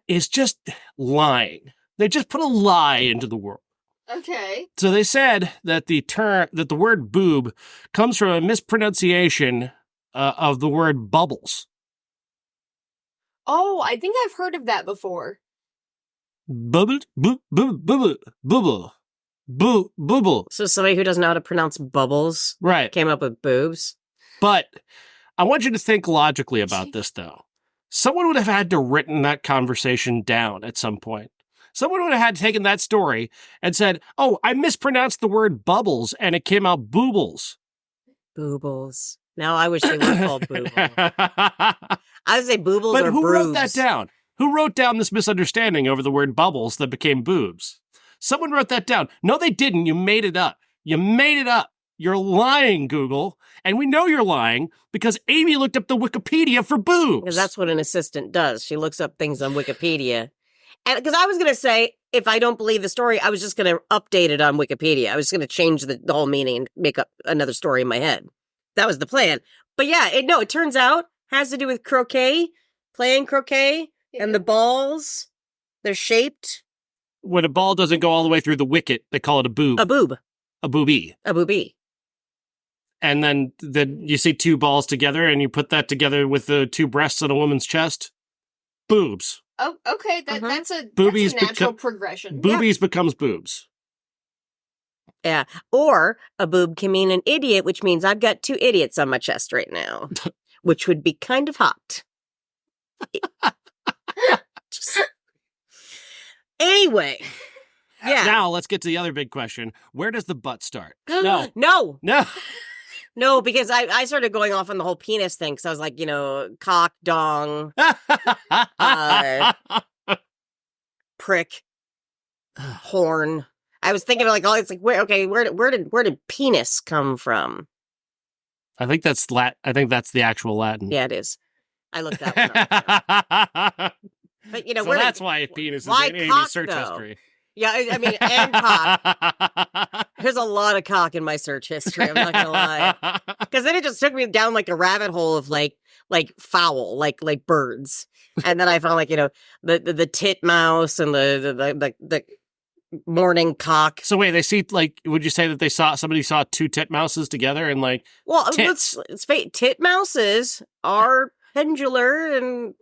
Speaker 1: is just lying. They just put a lie into the world.
Speaker 2: Okay.
Speaker 1: So they said that the word boob comes from a mispronunciation of the word bubbles.
Speaker 2: Oh, I think I've heard of that before.
Speaker 1: Bubble, bubble.
Speaker 3: So somebody who doesn't know how to pronounce bubbles came up with boobs?
Speaker 1: But I want you to think logically about this, though. Someone would have had to written that conversation down at some point. Someone would have had taken that story and said, oh, I mispronounced the word bubbles, and it came out boobles.
Speaker 3: Boobles. Now I wish they were called boobles. I would say boobles
Speaker 1: but
Speaker 3: or
Speaker 1: who
Speaker 3: boobs.
Speaker 1: Wrote that down? Who wrote down this misunderstanding over the word bubbles that became boobs? Someone wrote that down. No, they didn't. You made it up. You made it up. You're lying, Google. And we know you're lying because Amy looked up the Wikipedia for boobs.
Speaker 3: Because that's what an assistant does. She looks up things on Wikipedia. And because I was going to say, if I don't believe the story, I was just going to update it on Wikipedia. I was going to change the whole meaning and make up another story in my head. That was the plan. But yeah, it turns out has to do with croquet, playing croquet, and the balls. They're shaped.
Speaker 1: When a ball doesn't go all the way through the wicket, they call it a boob.
Speaker 3: A boob.
Speaker 1: A boobie.
Speaker 3: A boobie.
Speaker 1: And then you see two balls together, and you put that together with the two breasts on a woman's chest. Boobs.
Speaker 2: Oh, okay. That's a natural progression.
Speaker 1: Boobies becomes boobs.
Speaker 3: Yeah. Or a boob can mean an idiot, which means I've got two idiots on my chest right now, which would be kind of hot. Anyway. Yeah.
Speaker 1: Now let's get to the other big question. Where does the butt start? No.
Speaker 3: No.
Speaker 1: No.
Speaker 3: No, because I started going off on the whole penis thing, because I was like, cock, dong, prick, horn. I was thinking it's like where did penis come from?
Speaker 1: I think that's I think that's the actual Latin.
Speaker 3: Yeah, it is. I looked that one up. But
Speaker 1: so that's why penis is in Amy's search history.
Speaker 3: Yeah, I mean, and cock. There's a lot of cock in my search history, I'm not gonna lie. Because then it just took me down like a rabbit hole of like fowl, like birds. And then I found the titmouse and the morning cock.
Speaker 1: So wait, they see would you say that somebody saw two titmouses together and
Speaker 3: tits? Let's face titmouses are pendular and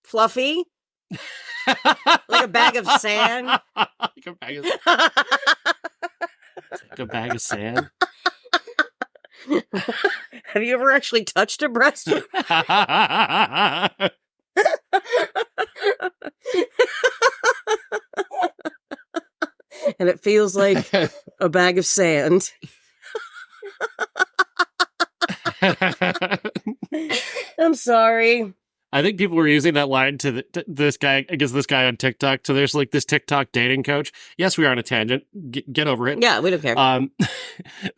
Speaker 3: fluffy. Like a bag of sand.
Speaker 1: Like a bag of sand.
Speaker 3: Have you ever actually touched a breast? And it feels like a bag of sand. I'm sorry.
Speaker 1: I think people were using that line to this guy against this guy on TikTok. So there's this TikTok dating coach. Yes, we are on a tangent. Get over it.
Speaker 3: Yeah, we don't care.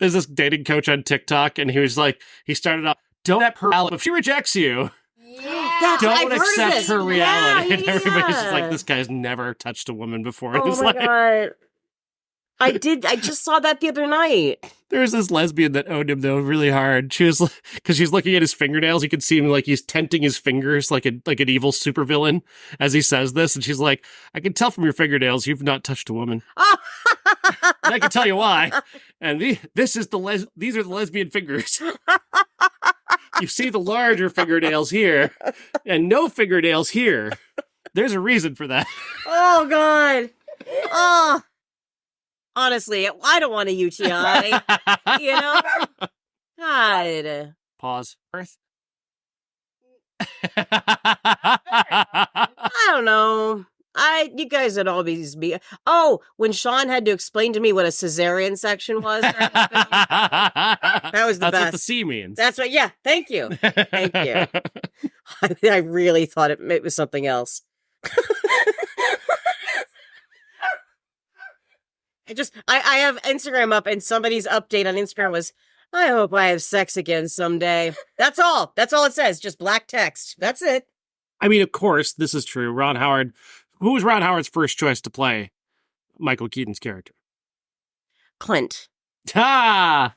Speaker 1: There's this dating coach on TikTok, and he was he started off, don't accept her reality. If she rejects you, don't accept her reality.
Speaker 3: Yeah,
Speaker 1: and everybody's just like, this guy's never touched a woman before. And
Speaker 3: oh my God. I did. I just saw that the other night.
Speaker 1: There was this lesbian that owned him though really hard. She was because she's looking at his fingernails. You can see him like he's tenting his fingers like an evil supervillain as he says this. And she's like, "I can tell from your fingernails you've not touched a woman." And I can tell you why. And these are the lesbian fingers. You see the larger fingernails here, and no fingernails here. There's a reason for that.
Speaker 3: Oh God. Oh. Honestly, I don't want a UTI. You know? God.
Speaker 1: Pause. Earth.
Speaker 3: I don't know. You guys would always be. Oh, when Sean had to explain to me what a cesarean section was. That was the best.
Speaker 1: That's what the C means.
Speaker 3: That's what. Yeah. Thank you. Thank you. I really thought it was something else. I have Instagram up, and somebody's update on Instagram was, "I hope I have sex again someday." That's all. That's all it says. Just black text. That's it.
Speaker 1: I mean, of course, this is true. Ron Howard. Who was Ron Howard's first choice to play Michael Keaton's character?
Speaker 3: Clint.
Speaker 1: Ah!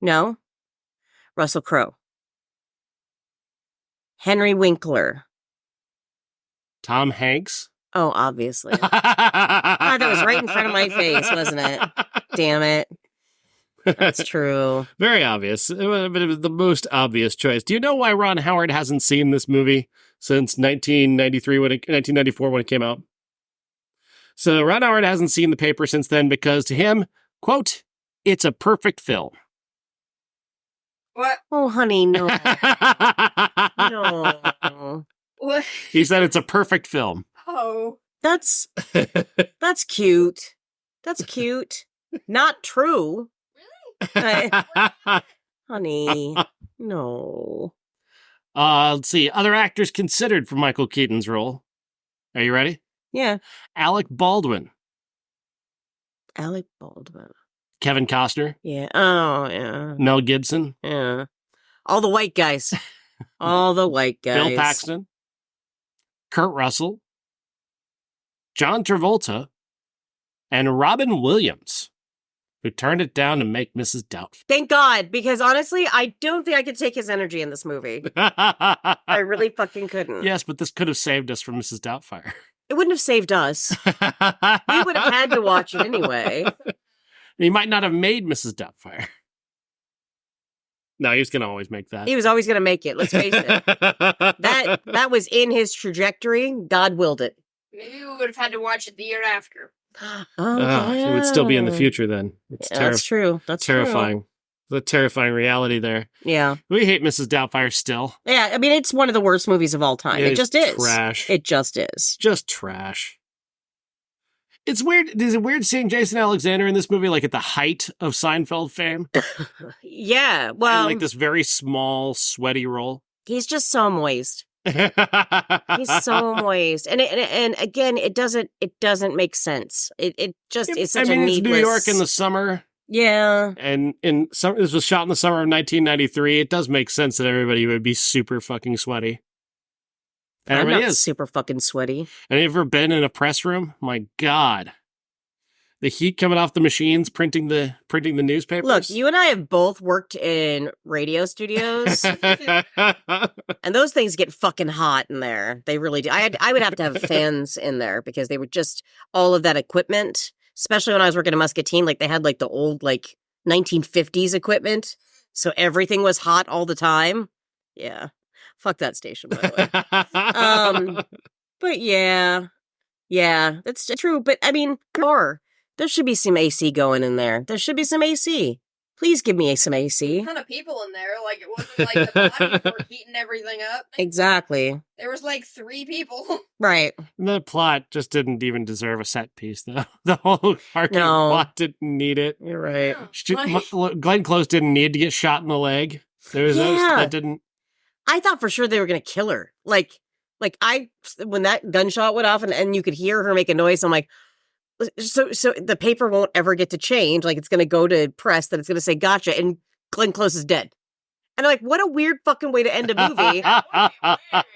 Speaker 3: No. Russell Crowe. Henry Winkler.
Speaker 1: Tom Hanks.
Speaker 3: Oh, obviously. That was right in front of my face, wasn't it? Damn it. That's true.
Speaker 1: Very obvious. But it was the most obvious choice. Do you know why Ron Howard hasn't seen this movie since 1994 when it came out? So Ron Howard hasn't seen the paper since then because to him, quote, "It's a perfect film."
Speaker 2: What?
Speaker 3: Oh, honey, no. No.
Speaker 2: What?
Speaker 1: He said it's a perfect film.
Speaker 2: Oh.
Speaker 3: That's cute. That's cute. Not true.
Speaker 2: Really?
Speaker 3: Honey, no.
Speaker 1: Let's see. Other actors considered for Michael Keaton's role. Are you ready?
Speaker 3: Yeah.
Speaker 1: Alec Baldwin.
Speaker 3: Alec Baldwin.
Speaker 1: Kevin Costner.
Speaker 3: Yeah. Oh, yeah.
Speaker 1: Mel Gibson.
Speaker 3: Yeah. All the white guys. All the white guys.
Speaker 1: Bill Paxton. Kurt Russell. John Travolta. And Robin Williams, who turned it down to make Mrs. Doubtfire.
Speaker 3: Thank God, because honestly, I don't think I could take his energy in this movie. I really fucking couldn't.
Speaker 1: Yes, but this could have saved us from Mrs. Doubtfire.
Speaker 3: It wouldn't have saved us. We would have had to watch it anyway.
Speaker 1: He might not have made Mrs. Doubtfire. No, he was going to always make that.
Speaker 3: He was always going to make it, let's face it. That was in his trajectory. God willed it.
Speaker 2: Maybe we would have had to watch it the year after.
Speaker 1: It would still be in the future then.
Speaker 3: That's true. That's
Speaker 1: terrifying. The terrifying reality there.
Speaker 3: Yeah.
Speaker 1: We hate Mrs. Doubtfire still.
Speaker 3: Yeah, I mean, it's one of the worst movies of all time. It just is.
Speaker 1: Trash.
Speaker 3: It just is.
Speaker 1: Just trash. It's weird. Is it weird seeing Jason Alexander in this movie, like at the height of Seinfeld fame?
Speaker 3: Yeah, well,
Speaker 1: in, like this very small, sweaty role.
Speaker 3: He's just so moist. He's so moist, and again, it doesn't make sense. It just is such a needless.
Speaker 1: It's New York in the summer.
Speaker 3: Yeah,
Speaker 1: and this was shot in the summer of 1993. It does make sense that everybody would be super fucking sweaty. And
Speaker 3: I'm
Speaker 1: everybody
Speaker 3: not
Speaker 1: is
Speaker 3: super fucking sweaty.
Speaker 1: And have you ever been in a press room? My God. The heat coming off the machines, printing the newspapers.
Speaker 3: Look, you and I have both worked in radio studios, and those things get fucking hot in there. They really do. I would have to have fans in there because they were just all of that equipment. Especially when I was working at Muscatine, like they had like the old like 1950s equipment, so everything was hot all the time. Yeah, fuck that station, by the way. But yeah, that's true. But I mean, there should be some AC going in there. There should be some AC. Please give me some AC.
Speaker 2: A ton of people in there. Like, it wasn't like the bodies were heating everything up.
Speaker 3: Exactly.
Speaker 2: There was like 3 people.
Speaker 3: Right.
Speaker 1: The plot just didn't even deserve a set piece, though. The whole arcade plot didn't need it.
Speaker 3: You're right.
Speaker 1: Glen Close didn't need to get shot in the leg. There was that didn't.
Speaker 3: I thought for sure they were going to kill her. Like when that gunshot went off and you could hear her make a noise, I'm like, so the paper won't ever get to change. Like, it's going to go to press that it's going to say gotcha, and Glen Close is dead. And I'm like, what a weird fucking way to end a movie.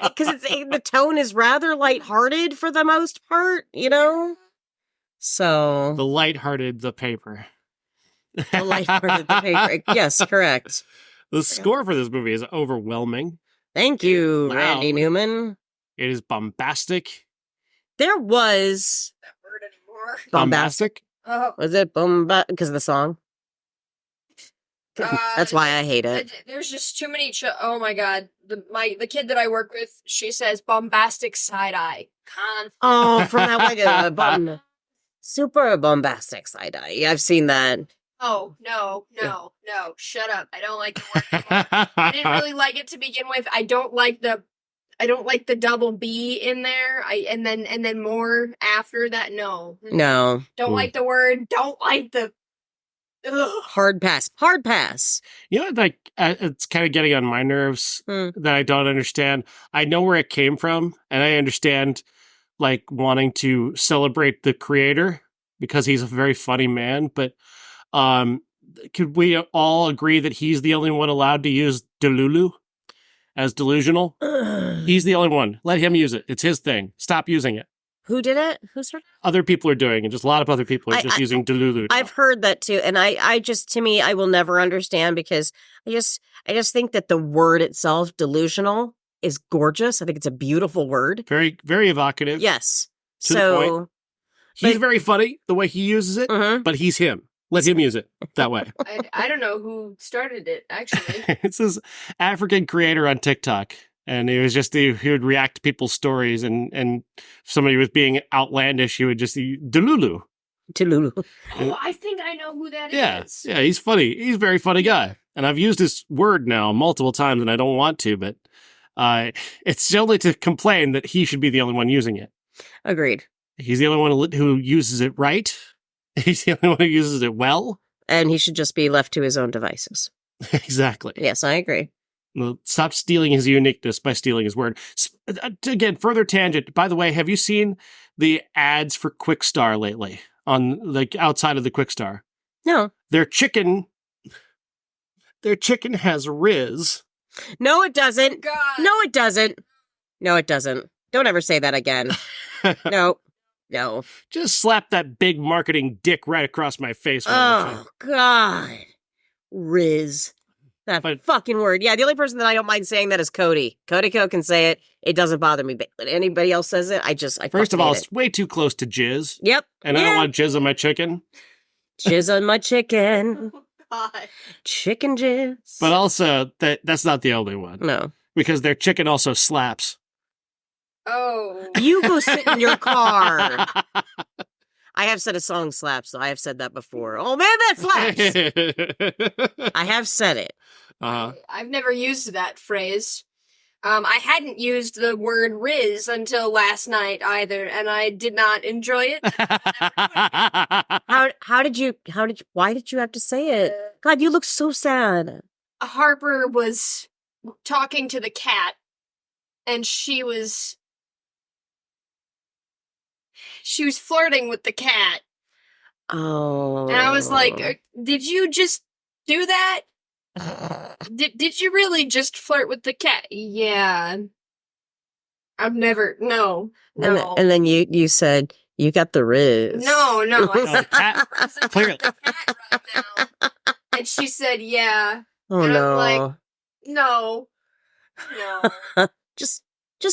Speaker 3: Because the tone is rather lighthearted for the most part, you know? So
Speaker 1: The lighthearted, the paper.
Speaker 3: the lighthearted, the paper. Yes, correct.
Speaker 1: The score for this movie is overwhelming.
Speaker 3: Thank you,
Speaker 1: Wow.
Speaker 3: Randy Newman.
Speaker 1: It is bombastic.
Speaker 3: There was
Speaker 2: That word anymore.
Speaker 1: Bombastic?
Speaker 2: Oh,
Speaker 3: Was it because of the song? That's why I hate it.
Speaker 2: There's just too many. Oh my god, the kid that I work with, she says bombastic side eye.
Speaker 3: Oh, from that one, super bombastic side eye. Yeah, I've seen that.
Speaker 2: Oh no! Shut up! I don't like the word. I didn't really like it to begin with. I don't like the double B in there. And then more after that. No. Don't like the word. Don't like the. Ugh.
Speaker 3: Hard pass.
Speaker 1: You know, like it's kind of getting on my nerves that I don't understand. I know where it came from, and I understand like wanting to celebrate the creator because he's a very funny man. But could we all agree that he's the only one allowed to use Delulu as delusional? He's the only one. Let him use it. It's his thing. Stop using it.
Speaker 3: Who did it? Who started?
Speaker 1: Other people are doing it. Just a lot of other people are just using Delulu.
Speaker 3: I've heard that too, and I just, to me, I will never understand because I just think that the word itself, delusional, is gorgeous. I think it's a beautiful word.
Speaker 1: Very, very evocative.
Speaker 3: Yes.
Speaker 1: To the point. He's very funny the way he uses it, but he's him. Let him use it that way.
Speaker 2: I don't know who started it, actually.
Speaker 1: It's this African creator on TikTok. And it was just, he would react to people's stories, and if somebody was being outlandish, he would just Delulu.
Speaker 2: Oh, I think I know who that is.
Speaker 1: Yeah, he's funny. He's a very funny guy. And I've used this word now multiple times, and I don't want to, but it's only to complain that he should be the only one using it.
Speaker 3: Agreed.
Speaker 1: He's the only one who uses it right. He's the only one who uses it well.
Speaker 3: And he should just be left to his own devices.
Speaker 1: Exactly.
Speaker 3: Yes, I agree.
Speaker 1: Well, stop stealing his uniqueness by stealing his word. Again, further tangent. By the way, have you seen the ads for Quick Star lately on like outside of the Quick Star?
Speaker 3: No.
Speaker 1: Their chicken has Riz.
Speaker 3: No, it doesn't.
Speaker 2: God.
Speaker 3: No, it doesn't. No, it doesn't. Don't ever say that again. No.
Speaker 1: Just slap that big marketing dick right across my face.
Speaker 3: Oh, God. Riz. That fucking word. Yeah, the only person that I don't mind saying that is Cody. Cody Koepp can say it. It doesn't bother me. But when anybody else says it, I
Speaker 1: First of all, it's way too close to jizz.
Speaker 3: Yep.
Speaker 1: And I don't want jizz on my chicken.
Speaker 3: Jizz on my chicken.
Speaker 2: Oh, God.
Speaker 3: Chicken jizz.
Speaker 1: But also, that's not the only one.
Speaker 3: No.
Speaker 1: Because their chicken also slaps.
Speaker 2: Oh.
Speaker 3: You go sit in your car. I have said a song slaps, so I have said that before. Oh, man, that slaps! I have said it.
Speaker 2: I've never used that phrase. I hadn't used the word Riz until last night either, and I did not enjoy it.
Speaker 3: Why did you have to say it? God, you look so sad.
Speaker 2: Harper was talking to the cat, and she was flirting with the cat.
Speaker 3: Oh.
Speaker 2: And I was like, did you just do that? Did you really just flirt with the cat? Yeah. I've never, no.
Speaker 3: And then you said, you got the Riz.
Speaker 2: No.
Speaker 1: Cat, clearly.
Speaker 2: Cat right now. And she said, yeah.
Speaker 3: Oh,
Speaker 2: and
Speaker 3: no.
Speaker 2: I'm like, no.
Speaker 3: Just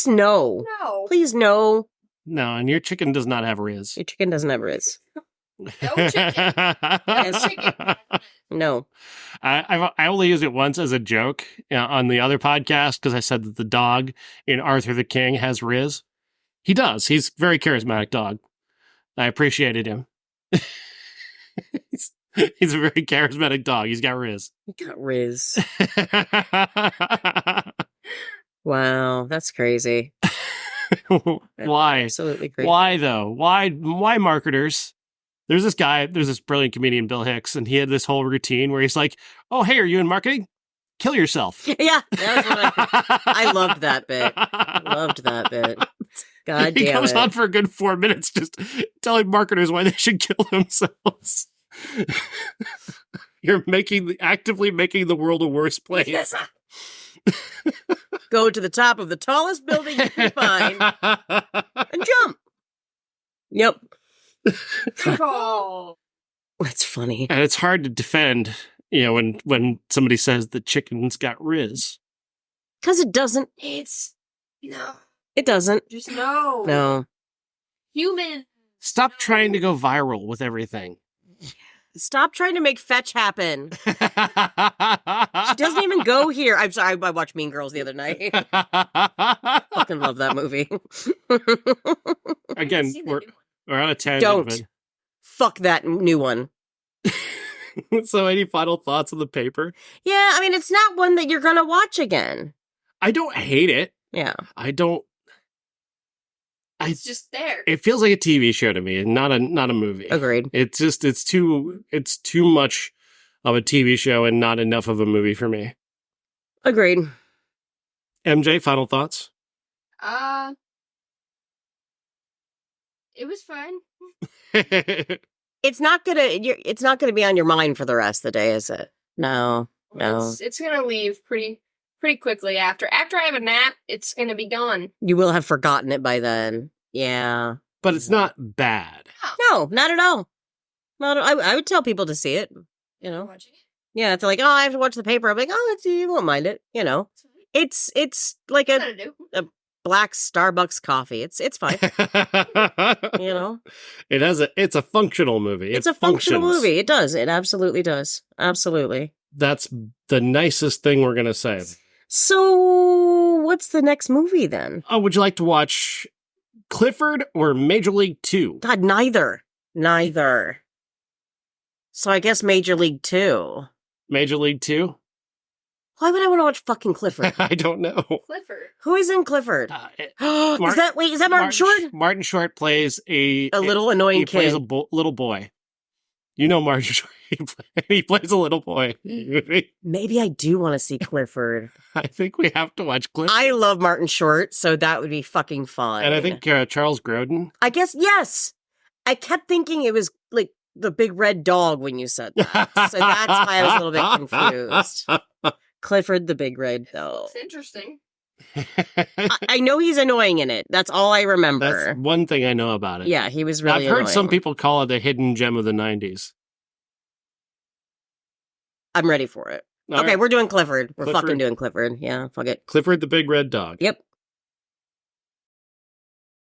Speaker 3: no.
Speaker 2: No.
Speaker 3: Please, no.
Speaker 1: No, and your chicken does not have Riz.
Speaker 3: Your chicken doesn't have Riz.
Speaker 2: No chicken. No chicken.
Speaker 3: No.
Speaker 1: I only used it once as a joke on the other podcast because I said that the dog in Arthur the King has Riz. He does. He's a very charismatic dog. I appreciated him. He's a very charismatic dog. He's got Riz.
Speaker 3: He got Riz. Wow, that's crazy.
Speaker 1: Why?
Speaker 3: Absolutely crazy.
Speaker 1: Why though? Why marketers? There's this brilliant comedian, Bill Hicks, and he had this whole routine where he's like, oh, hey, are you in marketing? Kill yourself.
Speaker 3: Yeah, that was what I loved that bit. Loved that bit. God damn it.
Speaker 1: He goes on for a good 4 minutes just telling marketers why they should kill themselves. You're actively making the world a worse place.
Speaker 3: Yes. Go to the top of the tallest building you can find and jump. Yep.
Speaker 2: Oh.
Speaker 3: That's funny.
Speaker 1: And it's hard to defend, when somebody says the chicken's got Riz.
Speaker 3: Because it doesn't.
Speaker 2: No.
Speaker 3: It doesn't.
Speaker 2: Just no.
Speaker 3: No.
Speaker 2: Human.
Speaker 1: Stop trying to go viral with everything.
Speaker 3: Stop trying to make fetch happen. She doesn't even go here. I'm sorry, I watched Mean Girls the other night. Fucking love that movie.
Speaker 1: Again, we're on a tangent.
Speaker 3: Don't. Fuck that new one.
Speaker 1: So any final thoughts on the paper?
Speaker 3: Yeah, I mean, it's not one that you're gonna watch again.
Speaker 1: I don't hate it.
Speaker 3: Yeah.
Speaker 1: I don't.
Speaker 2: It's just there.
Speaker 1: It feels like a TV show to me, and not a movie.
Speaker 3: Agreed.
Speaker 1: It's too much of a TV show and not enough of a movie for me.
Speaker 3: Agreed.
Speaker 1: MJ, final thoughts?
Speaker 2: It was fun.
Speaker 3: It's not gonna be on your mind for the rest of the day, is it? No.
Speaker 2: It's gonna leave pretty quickly after I have a nap. It's gonna be gone.
Speaker 3: You will have forgotten it by then. Yeah.
Speaker 1: But it's not bad.
Speaker 3: No, not at all. I would tell people to see it.
Speaker 2: Watching it.
Speaker 3: Yeah, if they're like, oh, I have to watch the paper. I'm like, oh, you won't mind it. It's like a black Starbucks coffee. It's fine.
Speaker 1: It's a functional movie.
Speaker 3: It's a functional movie. It does. It absolutely does. Absolutely.
Speaker 1: That's the nicest thing we're gonna say.
Speaker 3: So, what's the next movie then?
Speaker 1: Oh, would you like to watch Clifford or Major League 2?
Speaker 3: God, neither. So I guess Major League 2.
Speaker 1: Major League 2?
Speaker 3: Why would I want to watch fucking Clifford?
Speaker 1: I don't know.
Speaker 2: Clifford.
Speaker 3: Who is in Clifford? Is that Martin Short?
Speaker 1: Martin Short plays a
Speaker 3: little annoying kid.
Speaker 1: He plays a little boy. You know Martin Short. He plays a little boy.
Speaker 3: Maybe I do want to see Clifford.
Speaker 1: I think we have to watch Clifford.
Speaker 3: I love Martin Short, so that would be fucking fun.
Speaker 1: And I think Charles Grodin.
Speaker 3: I guess, yes. I kept thinking it was like the big red dog when you said that. So that's why I was a little bit confused. Clifford the big red dog.
Speaker 2: It's interesting.
Speaker 3: I know he's annoying in it. That's all I remember.
Speaker 1: That's one thing I know about it.
Speaker 3: Yeah, he was really
Speaker 1: I've heard
Speaker 3: annoying.
Speaker 1: some people call it a hidden gem of the 90s.
Speaker 3: I'm ready for it.
Speaker 1: All
Speaker 3: okay,
Speaker 1: right.
Speaker 3: we're doing Clifford. We're
Speaker 1: Clifford.
Speaker 3: fucking doing Clifford. Yeah, fuck it.
Speaker 1: Clifford the big red dog.
Speaker 3: Yep.